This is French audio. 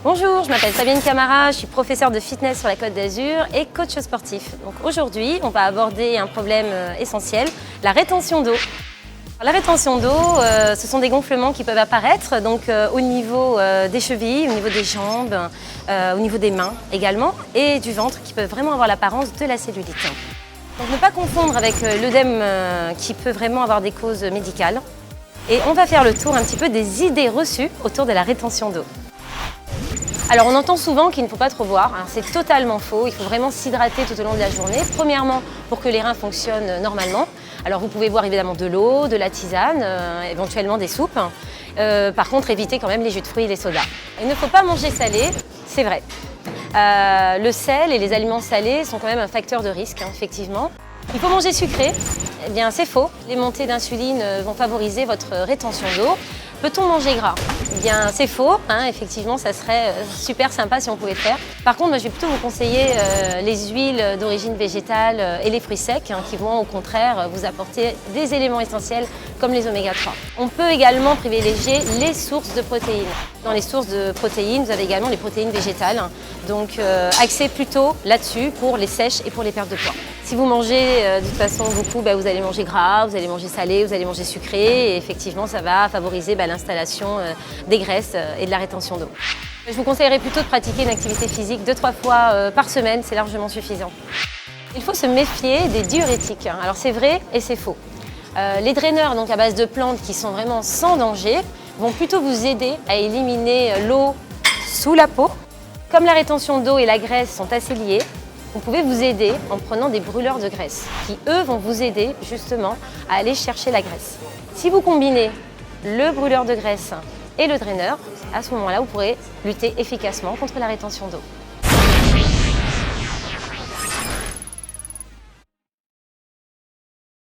Bonjour, je m'appelle Fabienne Camara, je suis professeure de fitness sur la Côte d'Azur et coach sportif. Donc aujourd'hui, on va aborder un problème essentiel, la rétention d'eau. La rétention d'eau, ce sont des gonflements qui peuvent apparaître donc, au niveau des chevilles, au niveau des jambes, au niveau des mains également et du ventre qui peuvent vraiment avoir l'apparence de la cellulite. Donc ne pas confondre avec l'œdème qui peut vraiment avoir des causes médicales. Et on va faire le tour un petit peu des idées reçues autour de la rétention d'eau. Alors on entend souvent qu'il ne faut pas trop boire, c'est totalement faux, il faut vraiment s'hydrater tout au long de la journée. Premièrement pour que les reins fonctionnent normalement. Alors vous pouvez boire évidemment de l'eau, de la tisane, éventuellement des soupes. Par contre évitez quand même les jus de fruits et les sodas. Il ne faut pas manger salé, c'est vrai. Le sel et les aliments salés sont quand même un facteur de risque, effectivement. Il faut manger sucré, eh bien c'est faux. Les montées d'insuline vont favoriser votre rétention d'eau. Peut-on manger gras? Eh bien c'est faux, effectivement ça serait super sympa si on pouvait le faire. Par contre, moi, je vais plutôt vous conseiller les huiles d'origine végétale et les fruits secs qui vont au contraire vous apporter des éléments essentiels comme les oméga 3. On peut également privilégier les sources de protéines. Dans les sources de protéines, vous avez également les protéines végétales. Donc axez plutôt là-dessus pour les sèches et pour les pertes de poids. Si vous mangez de toute façon beaucoup, vous allez manger gras, vous allez manger salé, vous allez manger sucré et effectivement ça va favoriser l'installation des graisses et de la rétention d'eau. Je vous conseillerais plutôt de pratiquer une activité physique 2-3 fois par semaine, c'est largement suffisant. Il faut se méfier des diurétiques. Alors c'est vrai et c'est faux. Les draineurs donc à base de plantes qui sont vraiment sans danger vont plutôt vous aider à éliminer l'eau sous la peau. Comme la rétention d'eau et la graisse sont assez liées, vous pouvez vous aider en prenant des brûleurs de graisse qui, eux, vont vous aider justement à aller chercher la graisse. Si vous combinez le brûleur de graisse et le draineur, à ce moment-là, vous pourrez lutter efficacement contre la rétention d'eau.